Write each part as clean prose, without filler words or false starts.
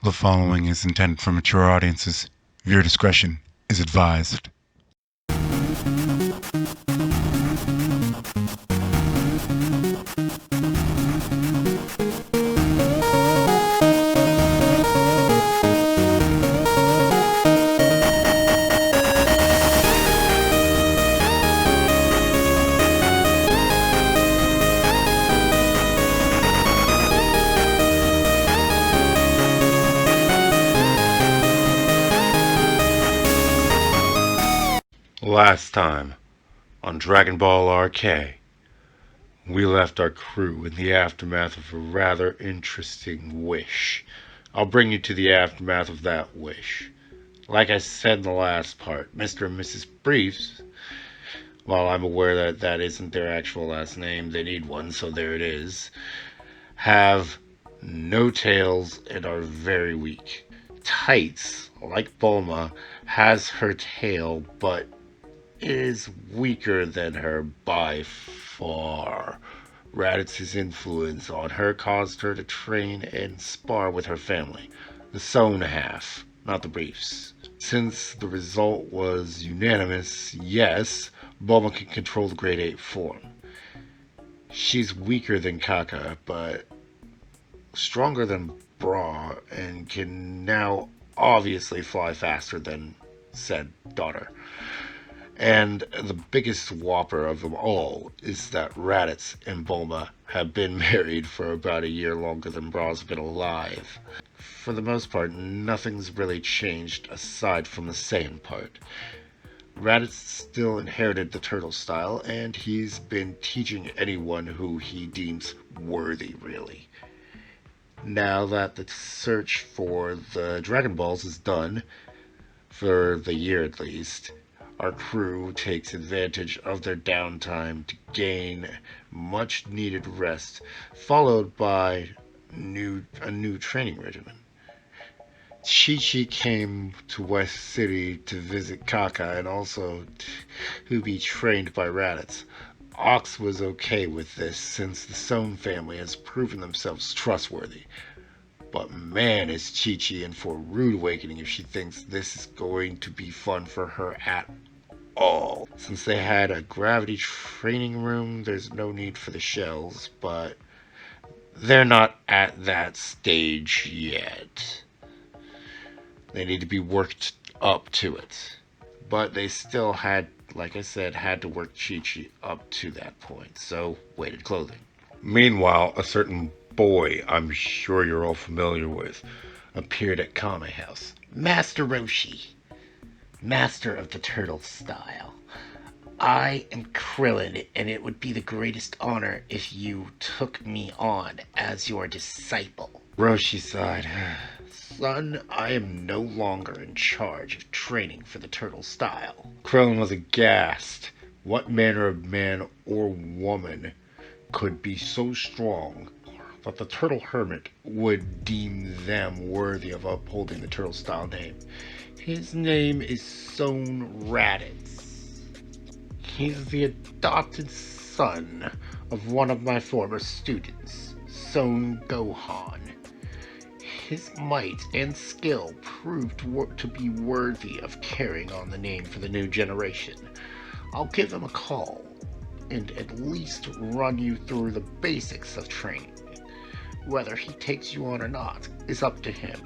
The following is intended for mature audiences. Viewer discretion is advised. Last time on Dragon Ball RK, we left our crew in the aftermath of a rather interesting wish. I'll bring you to the aftermath of that wish. Like I said in the last part, Mr. and Mrs. Briefs, while I'm aware that that isn't their actual last name, they need one, so there it is, have no tails and are very weak. Tights, like Bulma, has her tail, but is weaker than her by far. Raditz's influence on her caused her to train and spar with her family, the Sewn half, not the Briefs. Since the result was unanimous, yes, Bulma can control the Grade 8 form. She's weaker than Kaka, but stronger than Bra, and can now obviously fly faster than said daughter. And the biggest whopper of them all is that Raditz and Bulma have been married for about a year longer than Bra's been alive. For the most part, nothing's really changed aside from the Saiyan part. Raditz still inherited the turtle style, and he's been teaching anyone who he deems worthy, really. Now that the search for the Dragon Balls is done, for the year at least, our crew takes advantage of their downtime to gain much needed rest, followed by a new training regimen. Chi-Chi came to West City to visit Kaka and also to be trained by Raditz. Ox was okay with this since the Sewn family has proven themselves trustworthy. But man, is Chi-Chi in for a rude awakening if she thinks this is going to be fun for her at all. Since they had a gravity training room, there's no need for the shells, but they're not at that stage yet. They need to be worked up to it. But they still had, like I said, had to work Chi-Chi up to that point, so weighted clothing. Meanwhile, a certain boy I'm sure you're all familiar with appeared at Kame House. Master Roshi, master of the turtle style. I am Krillin, and it would be the greatest honor if you took me on as your disciple. Roshi sighed. Son, I am no longer in charge of training for the turtle style. Krillin was aghast. What manner of man or woman could be so strong that the Turtle Hermit would deem them worthy of upholding the turtle style name? His name is Sewn Raditz. He's the adopted son of one of my former students, Son Gohan. His might and skill proved to be worthy of carrying on the name for the new generation. I'll give him a call and at least run you through the basics of training. Whether he takes you on or not is up to him.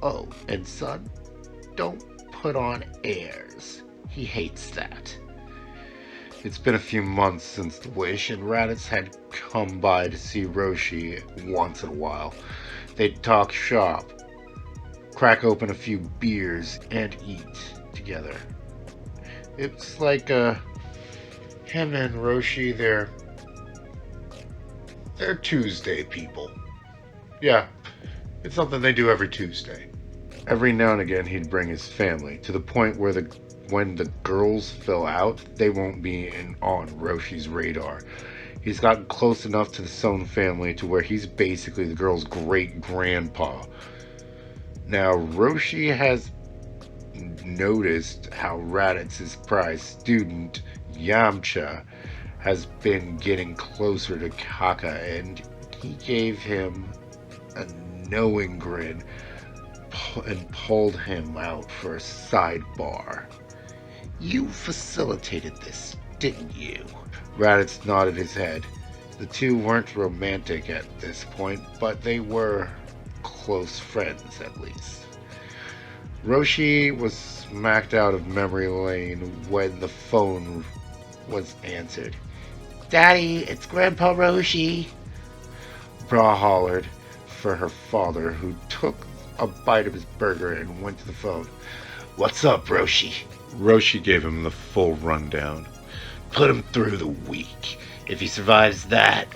Oh, and son, don't put on airs. He hates that. It's been a few months since the wish, and Raditz had come by to see Roshi once in a while. They'd talk shop, crack open a few beers, and eat together. It's like him and Roshi, they're Tuesday people. Yeah, it's something they do every Tuesday. Every now and again he'd bring his family, to the point where when the girls fill out, they won't be on Roshi's radar. He's gotten close enough to the Sewn family to where he's basically the girl's great-grandpa. Now, Roshi has noticed how Raditz's prized student, Yamcha, has been getting closer to Kaka, and he gave him a knowing grin and pulled him out for a sidebar. You facilitated this, didn't you? Raditz nodded his head. The two weren't romantic at this point, but they were close friends at least. Roshi was smacked out of memory lane when the phone was answered. Daddy, it's Grandpa Roshi. Bra hollered for her father, who took a bite of his burger and went to the phone. What's up, Roshi? Roshi gave him the full rundown. Put him through the week. If he survives that,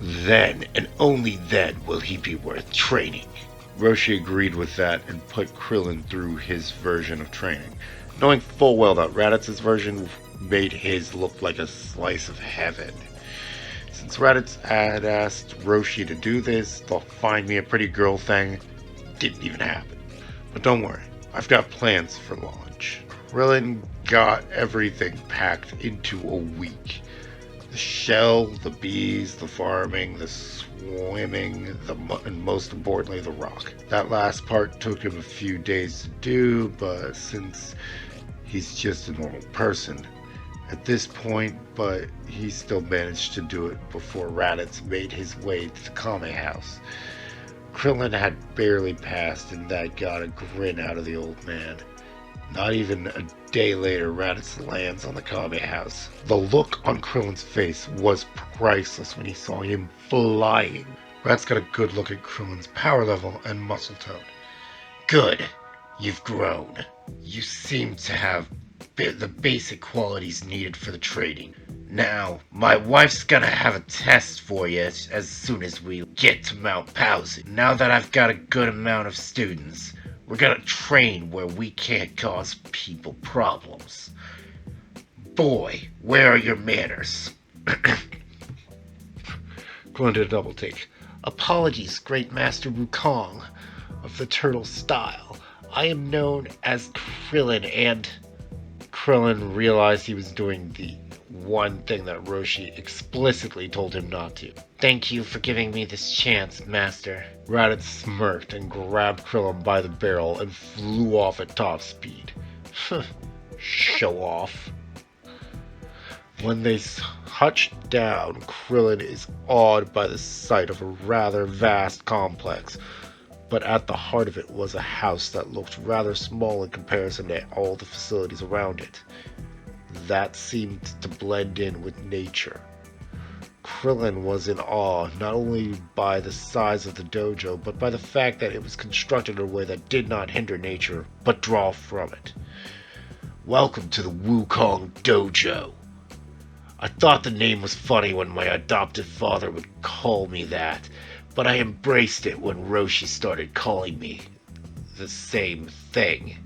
then and only then will he be worth training. Roshi agreed with that and put Krillin through his version of training, knowing full well that Raditz's version made his look like a slice of heaven. Since Raditz had asked Roshi to do this, the find me a pretty girl thing didn't even happen. But don't worry, I've got plans for launch. Krillin got everything packed into a week. The shell, the bees, the farming, the swimming, and most importantly, the rock. That last part took him a few days to do, but since he's just a normal person at this point, but he still managed to do it before Raditz made his way to the Kame house. Krillin had barely passed, and that got a grin out of the old man. Not even a day later, Raditz lands on the Kame house. The look on Krillin's face was priceless when he saw him flying. Raditz got a good look at Krillin's power level and muscle tone. Good. You've grown. You seem to have the basic qualities needed for the training. Now, my wife's gonna have a test for you as soon as we get to Mount Pausi. Now that I've got a good amount of students, we're gonna train where we can't cause people problems. Boy, where are your manners? Krillin did a double take. Apologies, Great Master Wukong of the Turtle Style. I am known as Krillin, and Krillin realized he was doing the one thing that Roshi explicitly told him not to. Thank you for giving me this chance, Master. Raditz smirked and grabbed Krillin by the barrel and flew off at top speed. Show off. When they touched down, Krillin is awed by the sight of a rather vast complex, but at the heart of it was a house that looked rather small in comparison to all the facilities around it. That seemed to blend in with nature. Krillin was in awe not only by the size of the dojo, but by the fact that it was constructed in a way that did not hinder nature, but draw from it. Welcome to the Wukong Dojo. I thought the name was funny when my adoptive father would call me that, but I embraced it when Roshi started calling me the same thing.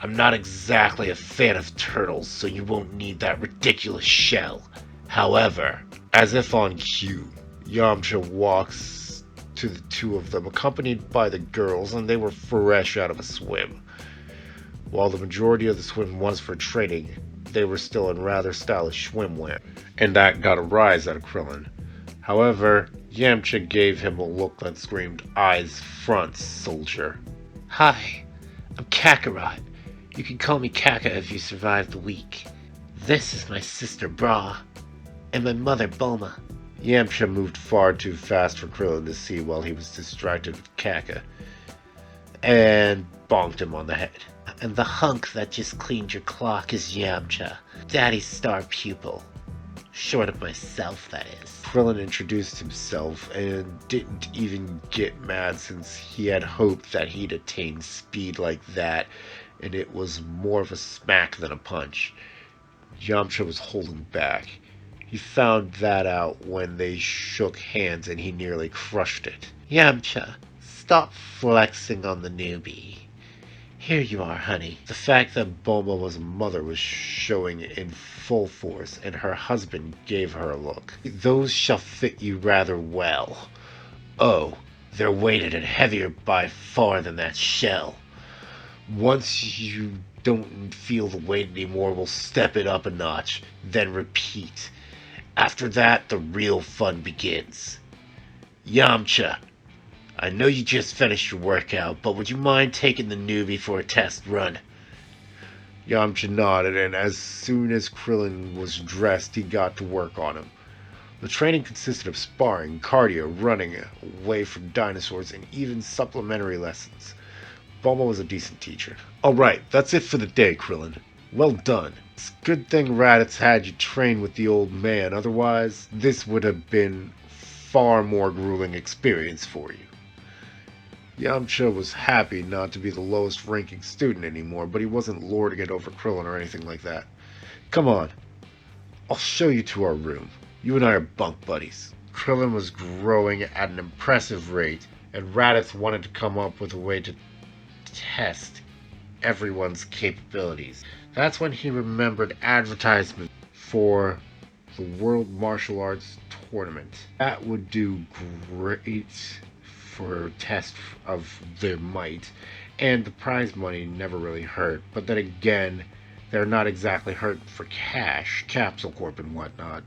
I'm not exactly a fan of turtles, so you won't need that ridiculous shell. However, as if on cue, Yamcha walks to the two of them, accompanied by the girls, and they were fresh out of a swim. While the majority of the swim was for training, they were still in rather stylish swimwear, and that got a rise out of Krillin. However, Yamcha gave him a look that screamed, "Eyes front, soldier." Hi, I'm Kakarot. You can call me Kaka if you survive the week. This is my sister Bra, and my mother Bulma. Yamcha moved far too fast for Krillin to see while he was distracted with Kaka, and bonked him on the head. And the hunk that just cleaned your clock is Yamcha, Daddy's star pupil. Short of myself, that is. Krillin introduced himself and didn't even get mad, since he had hoped that he'd attain speed like that, and it was more of a smack than a punch. Yamcha was holding back. He found that out when they shook hands and he nearly crushed it. Yamcha, stop flexing on the newbie. Here you are, honey. The fact that Bulma was a mother was showing in full force, and her husband gave her a look. Those shall fit you rather well. Oh, they're weighted and heavier by far than that shell. Once you don't feel the weight anymore, we'll step it up a notch, then repeat. After that, the real fun begins. Yamcha, I know you just finished your workout, but would you mind taking the newbie for a test run? Yamcha nodded, and as soon as Krillin was dressed, he got to work on him. The training consisted of sparring, cardio, running away from dinosaurs, and even supplementary lessons. Bulma was a decent teacher. Alright, that's it for the day, Krillin. Well done. It's a good thing Raditz had you train with the old man, otherwise this would have been far more grueling experience for you. Yamcha was happy not to be the lowest ranking student anymore, but he wasn't lording it over Krillin or anything like that. Come on, I'll show you to our room. You and I are bunk buddies. Krillin was growing at an impressive rate, and Raditz wanted to come up with a way to test everyone's capabilities. That's when he remembered advertisement for the World Martial Arts Tournament. That would do great for a test of their might, and the prize money never really hurt. But then again, they're not exactly hurt for cash, Capsule Corp and whatnot.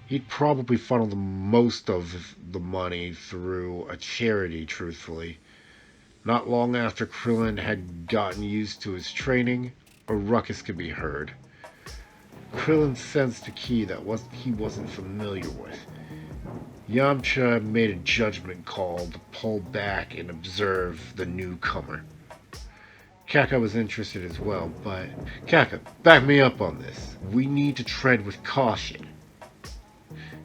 He'd probably funnel the most of the money through a charity, truthfully. Not long after Krillin had gotten used to his training, a ruckus could be heard. Krillin sensed a key that he wasn't familiar with. Yamcha made a judgment call to pull back and observe the newcomer. Kaka was interested as well, but Kaka, back me up on this. We need to tread with caution.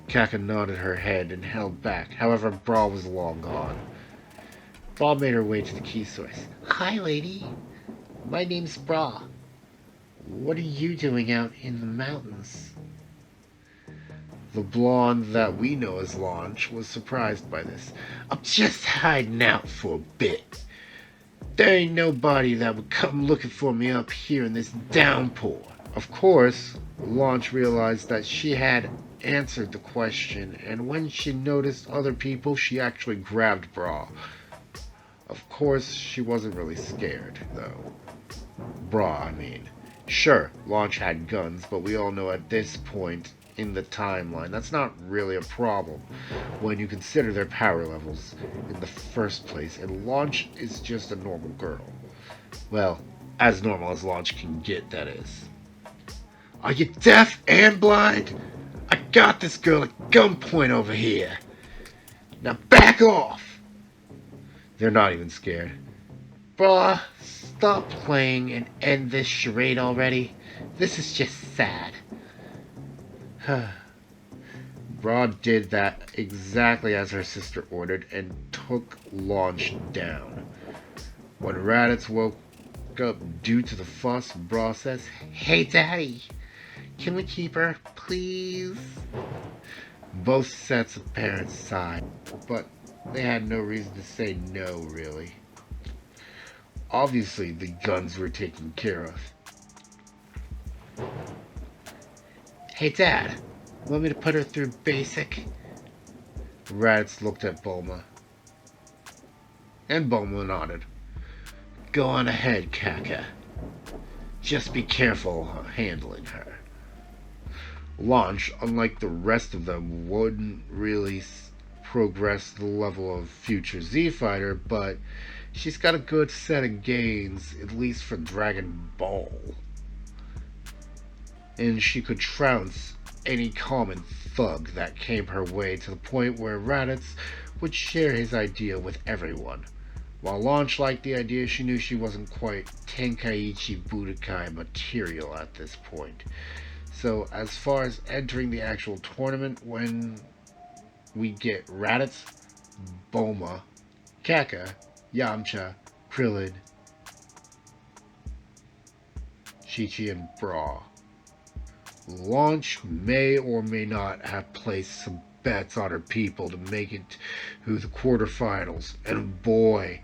Kaka nodded her head and held back. However, Bra was long gone. Bra made her way to the key source. Hi, lady. My name's Bra. What are you doing out in the mountains? The blonde that we know as Launch was surprised by this. I'm just hiding out for a bit. There ain't nobody that would come looking for me up here in this downpour. Of course, Launch realized that she had answered the question, and when she noticed other people, she actually grabbed Bra. Of course, she wasn't really scared, though. Bra, I mean. Sure, Launch had guns, but we all know at this point in the timeline that's not really a problem when you consider their power levels in the first place, and Launch is just a normal girl. Well, as normal as Launch can get, that is. Are you deaf and blind? I got this girl at gunpoint over here. Now back off! They're not even scared. Bruh, stop playing and end this charade already. This is just sad. Bra did that exactly as her sister ordered and took Launch down. When Raditz woke up due to the fuss, Bra says, "Hey Daddy, can we keep her, please?" Both sets of parents sighed, but they had no reason to say no, really. Obviously, the guns were taken care of. Hey Dad, want me to put her through basic? Raditz looked at Bulma, and Bulma nodded. Go on ahead, Kaka. Just be careful handling her. Launch, unlike the rest of them, wouldn't really progress the level of future Z Fighter, but she's got a good set of gains, at least for Dragon Ball. And she could trounce any common thug that came her way, to the point where Raditz would share his idea with everyone. While Launch liked the idea, she knew she wasn't quite Tenkaichi Budokai material at this point. So as far as entering the actual tournament, when we get Raditz, Bulma, Kaka, Yamcha, Krillin, Chi-Chi, and Bra. Launch may or may not have placed some bets on her people to make it to the quarterfinals, and boy,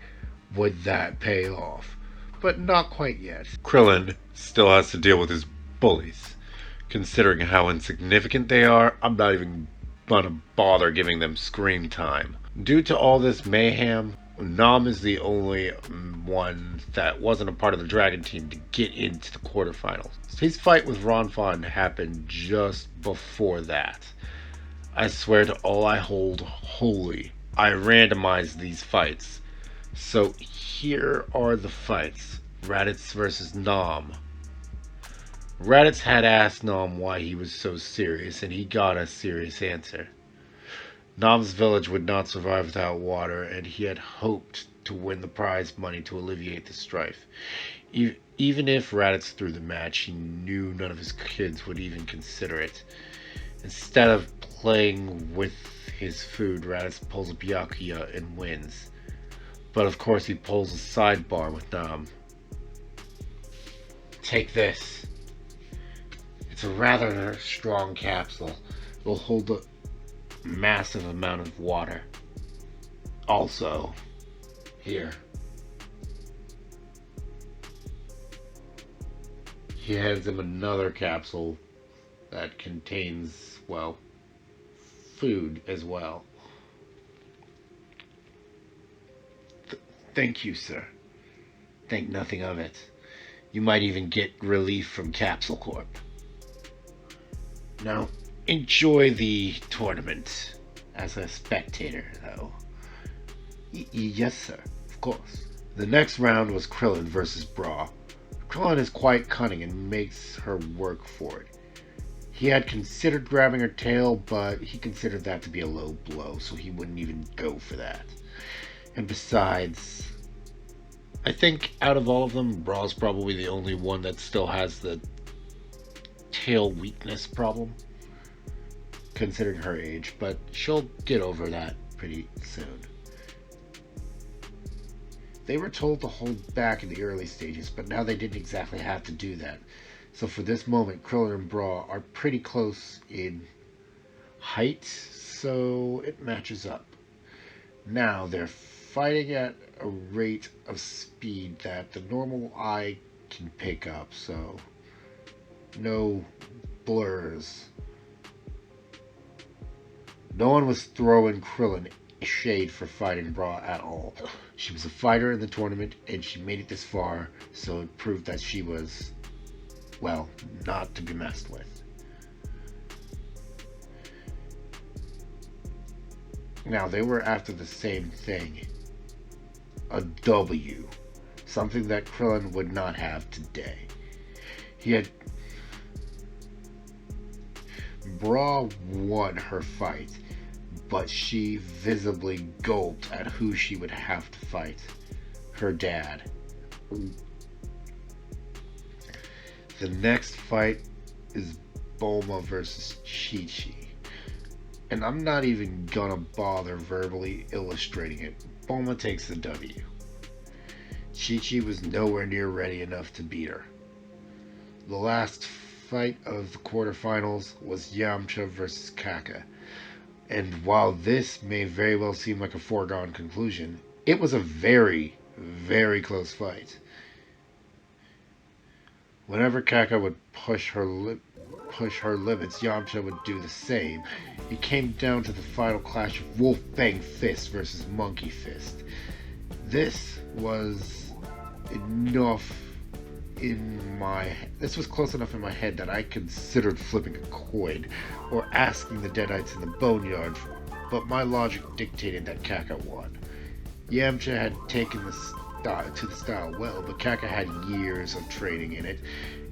would that pay off. But not quite yet. Krillin still has to deal with his bullies. Considering how insignificant they are, I'm not even gonna bother giving them screen time. Due to all this mayhem, Nam is the only one that wasn't a part of the Dragon Team to get into the quarterfinals. His fight with Ronfon happened just before that. I swear to all I hold holy, I randomized these fights. So here are the fights. Raditz versus Nom. Raditz had asked Nom why he was so serious, and he got a serious answer. Nom's village would not survive without water, and he had hoped to win the prize money to alleviate the strife. Even if Raditz threw the match, he knew none of his kids would even consider it. Instead of playing with his food, Raditz pulls a Byakuya and wins. But of course he pulls a sidebar with Nom. Take this. It's a rather strong capsule. It will hold a massive amount of water. Also, here. He hands him another capsule that contains, well, food as well. Thank you, sir. Think nothing of it. You might even get relief from Capsule Corp. Now, enjoy the tournament as a spectator, though. Yes, sir. Of course. The next round was Krillin versus Bra. Krillin is quite cunning and makes her work for it. He had considered grabbing her tail, but he considered that to be a low blow, so he wouldn't even go for that. And besides, I think out of all of them, Bra's probably the only one that still has the tail weakness problem, considering her age, but she'll get over that pretty soon. They were told to hold back in the early stages, but now they didn't exactly have to do that. So for this moment, Krillin and Bra are pretty close in height, so it matches up. Now they're fighting at a rate of speed that the normal eye can pick up, so no blurs. No one was throwing Krillin shade for fighting Bra at all. She was a fighter in the tournament, and she made it this far, so it proved that she was, well, not to be messed with. Now, they were after the same thing. A W. Something that Krillin would not have today. Bra won her fight, but she visibly gulped at who she would have to fight. Her dad. The next fight is Bulma versus Chi-Chi. And I'm not even gonna bother verbally illustrating it. Bulma takes the W. Chi-Chi was nowhere near ready enough to beat her. The last fight of the quarterfinals was Yamcha versus Kaka. And while this may very well seem like a foregone conclusion, it was a very, very close fight. Whenever Kaka would push her limits, Yamcha would do the same. It came down to the final clash of Wolf Fang Fist versus Monkey Fist. This was close enough in my head that I considered flipping a coin or asking the Deadites in the Boneyard, but my logic dictated that Kaka won. Yamcha had taken the style well, but Kaka had years of training in it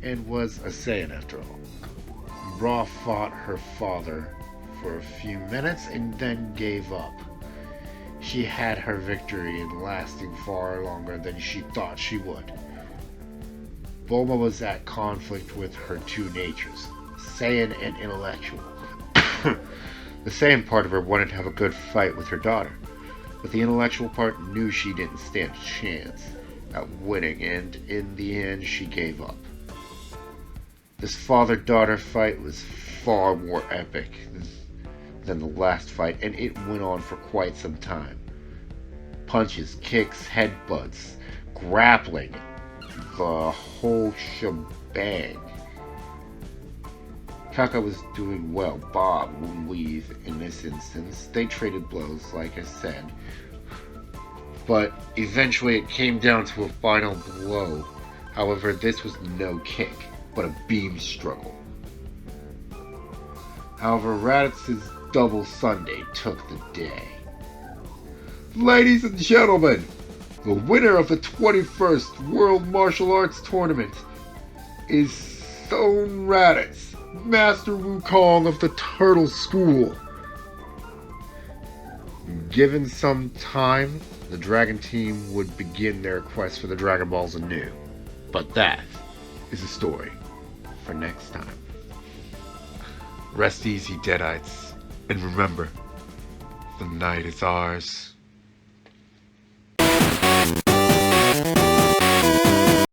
and was a Saiyan after all. Bra fought her father for a few minutes and then gave up. She had her victory in lasting far longer than she thought she would. Bulma was at conflict with her two natures, Saiyan and intellectual. The Saiyan part of her wanted to have a good fight with her daughter, but the intellectual part knew she didn't stand a chance at winning, and in the end she gave up. This father-daughter fight was far more epic than the last fight, and it went on for quite some time. Punches, kicks, headbutts, grappling, the whole shebang. Kaka was doing well. Bob would weave in this instance. They traded blows, like I said. But eventually it came down to a final blow. However, this was no kick, but a beam struggle. However, Raditz's double Sunday took the day. Ladies and gentlemen, the winner of the 21st World Martial Arts Tournament is Stone Raditz, Master Wukong of the Turtle School. Given some time, the Dragon Team would begin their quest for the Dragon Balls anew. But that is a story for next time. Rest easy, Deadites. And remember, the night is ours.